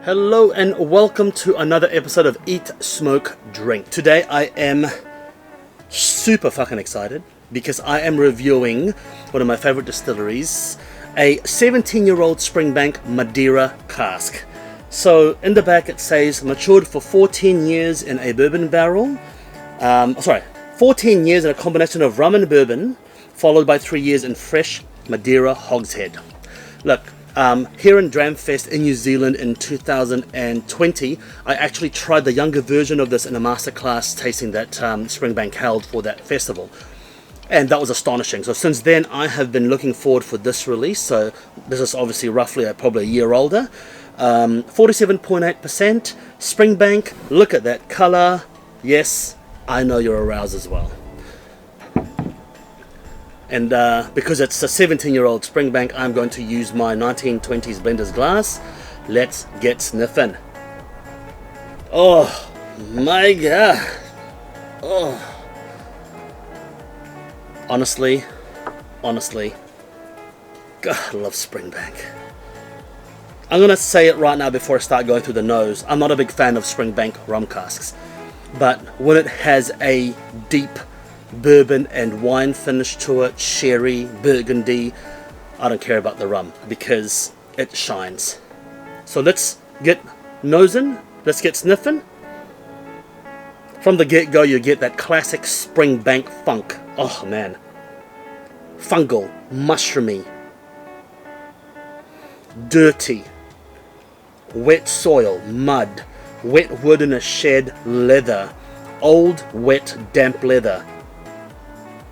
Hello and welcome to another episode of Eat, Smoke, Drink. Today I am super fucking excited because I am reviewing one of my favorite distilleries, a 17-year-old Springbank Madeira cask. So in the back it says matured for 14 years in a bourbon barrel. 14 years in a combination of rum and bourbon, followed by 3 years in fresh Madeira hogshead. Look, here in Dramfest in New Zealand in 2020, I actually tried the younger version of this in a masterclass tasting that Springbank held for that festival. And that was astonishing. So since then, I have been looking forward for this release. So this is obviously roughly probably a year older. 47.8% Springbank. Look at that color. Yes, I know you're aroused as well. And because it's a 17-year-old Springbank, I'm going to use my 1920s blender's glass. Let's get sniffing. Oh my god. Oh. Honestly, God, I love Springbank. I'm going to say it right now before I start going through the nose. I'm not a big fan of Springbank rum casks. But when it has a deep bourbon and wine finish to it, sherry, burgundy, I don't care about the rum because it shines. So let's get nosing, let's get sniffing. From the get-go you get that classic Springbank funk. Oh man. Fungal, mushroomy, dirty, wet soil, mud, wet wood in a shed, leather, old, wet, damp leather.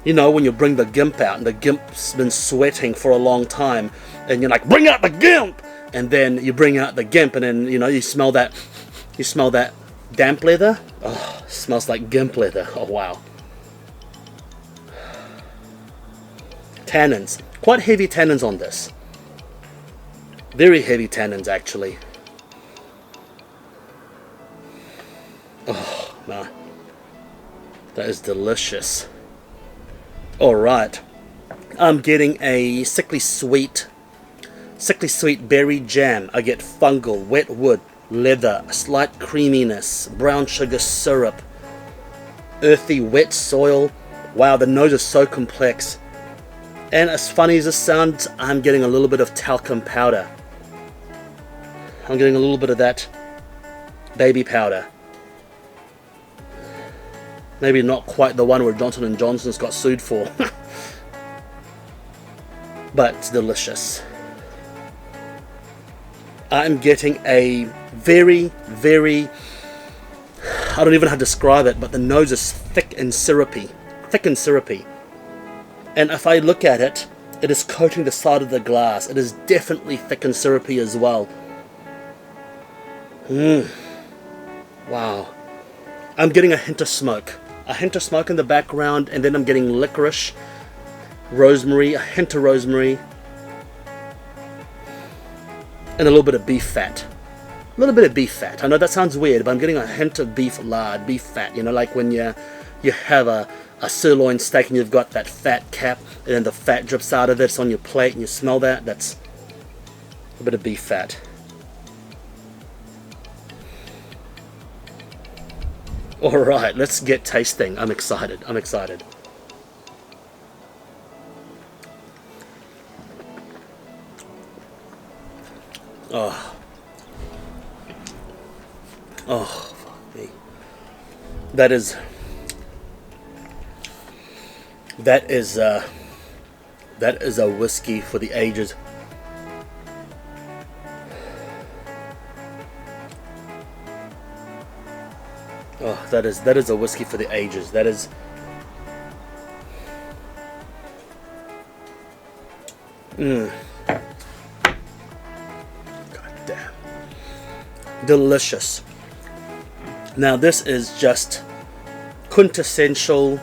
You know, when you bring the gimp out and the gimp's been sweating for a long time and you're like, bring out the gimp! And then you bring out the gimp and then, you know, you smell that damp leather. Oh, it smells like gimp leather. Oh, wow. Tannins. Quite heavy tannins on this. Very heavy tannins, actually. Oh, man. That is delicious. Alright, I'm getting a sickly sweet berry jam. I get fungal, wet wood, leather, a slight creaminess, brown sugar syrup, earthy, wet soil. Wow, the nose is so complex. And as funny as this sounds, I'm getting a little bit of talcum powder. I'm getting a little bit of that baby powder. Maybe not quite the one where Johnson & Johnson's got sued for. But it's delicious. I'm getting a very, very... I don't even know how to describe it, but the nose is thick and syrupy. Thick and syrupy. And if I look at it, it is coating the side of the glass. It is definitely thick and syrupy as well. Wow. I'm getting a hint of smoke. A hint of smoke in the background, and then I'm getting licorice, rosemary, a hint of rosemary, and a little bit of beef fat. A little bit of beef fat. I know that sounds weird, but I'm getting a hint of beef lard, beef fat. You know, like when you have a sirloin steak and you've got that fat cap, and then the fat drips out of it, it's on your plate, and you smell that. That's a bit of beef fat. Alright, let's get tasting. I'm excited. Oh. Oh, fuck me. That is a whiskey for the ages. Oh, that is a whiskey for the ages. That is... God damn. Delicious. Now this is just quintessential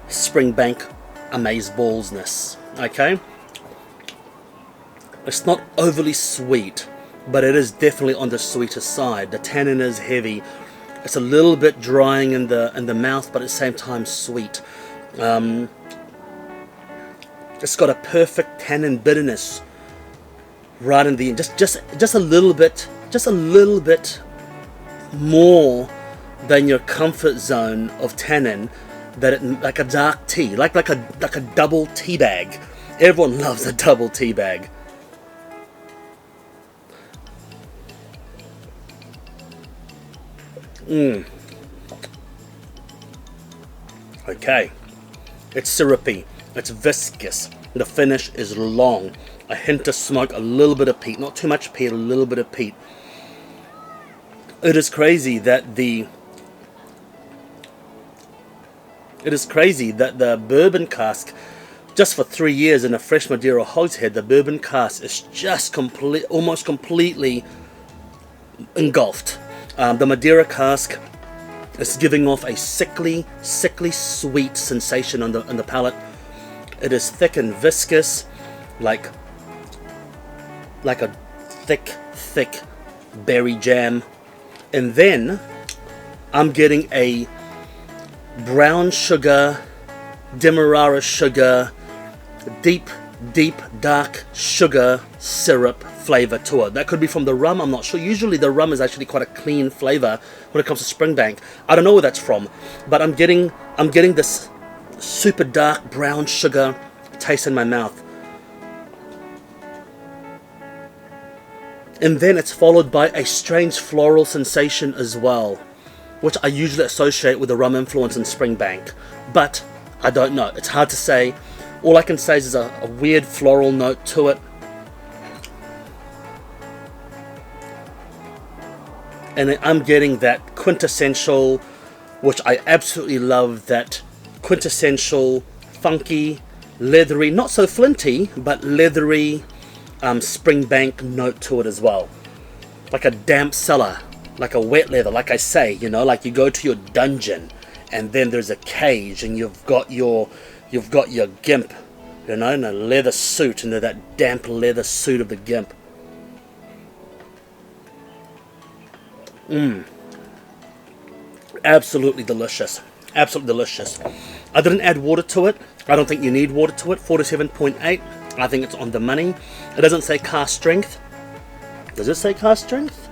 Springbank amazeballsness. Okay? It's not overly sweet, but it is definitely on the sweeter side. The tannin is heavy. It's a little bit drying in the mouth, but at the same time sweet. It's got a perfect tannin bitterness right in the end. Just a little bit just a little bit more than your comfort zone of tannin, that it, like a dark tea, like a double tea bag. Everyone loves a double tea bag. Okay, it's syrupy, it's viscous, the finish is long, a hint of smoke, a little bit of peat, not too much peat, a little bit of peat. It is crazy that the bourbon cask, just for 3 years in a fresh Madeira hogshead, the bourbon cask is just almost completely engulfed. The Madeira cask is giving off a sickly sweet sensation on the palate. It is thick and viscous, like a thick berry jam. And then I'm getting a brown sugar, demerara sugar, deep dark sugar syrup flavor to it. That could be from the rum, I'm not sure. Usually the rum is actually quite a clean flavor when it comes to Springbank. I don't know where that's from, but I'm getting this super dark brown sugar taste in my mouth. And then it's followed by a strange floral sensation as well, which I usually associate with the rum influence in Springbank, but I don't know. It's hard to say. All I can say is there's a weird floral note to it. And I'm getting that quintessential, which I absolutely love, that quintessential, funky, leathery, not so flinty, but leathery Springbank note to it as well. Like a damp cellar, like a wet leather, like I say, you know, like you go to your dungeon and then there's a cage and you've got your gimp, you know, in a leather suit, and that damp leather suit of the gimp. Absolutely delicious. Absolutely delicious. I didn't add water to it. I don't think you need water to it. 47.8. I think it's on the money. It doesn't say cast strength. Does it say cast strength?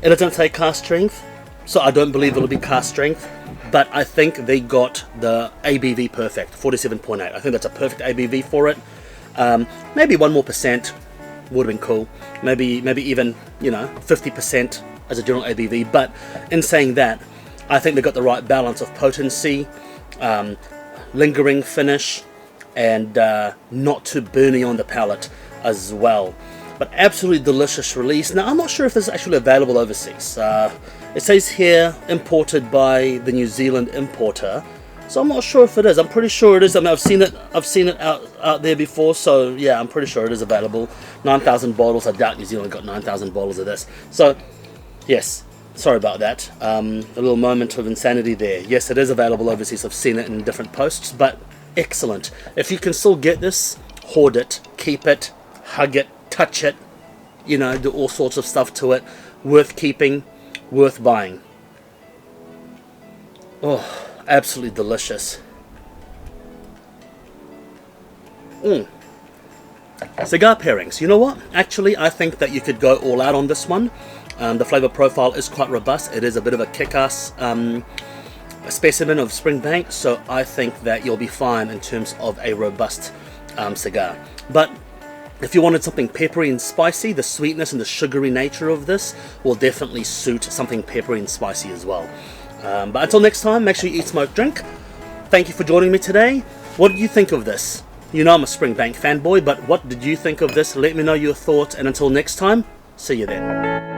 It doesn't say cast strength, so I don't believe it'll be cast strength. But I think they got the ABV perfect. 47.8. I think that's a perfect ABV for it. Maybe 1 more percent would have been cool. Maybe even, you know, 50% as a general ABV. But in saying that, I think they got the right balance of potency, lingering finish, and not too burny on the palate as well. But absolutely delicious release. Now I'm not sure if this is actually available overseas. It says here imported by the New Zealand importer, so I'm not sure if it is. I'm pretty sure it is. I mean, I've seen it out there before, so yeah, I'm pretty sure it is available. 9,000 bottles. I doubt New Zealand got 9,000 bottles of this. So yes, sorry about that. A little moment of insanity there. Yes, it is available overseas. I've seen it in different posts, but excellent. If you can still get this, hoard it, keep it, hug it, touch it, you know, do all sorts of stuff to it. Worth keeping, worth buying. Oh, absolutely delicious. Cigar pairings. You know what? Actually, I think that you could go all out on this one. The flavor profile is quite robust. It is a bit of a kick-ass specimen of Springbank, so I think that you'll be fine in terms of a robust cigar. But if you wanted something peppery and spicy, the sweetness and the sugary nature of this will definitely suit something peppery and spicy as well. But until next time, make sure you eat, smoke, drink. Thank you for joining me today. What did you think of this? You know I'm a Springbank fanboy, but what did you think of this? Let me know your thoughts, and until next time, see you then.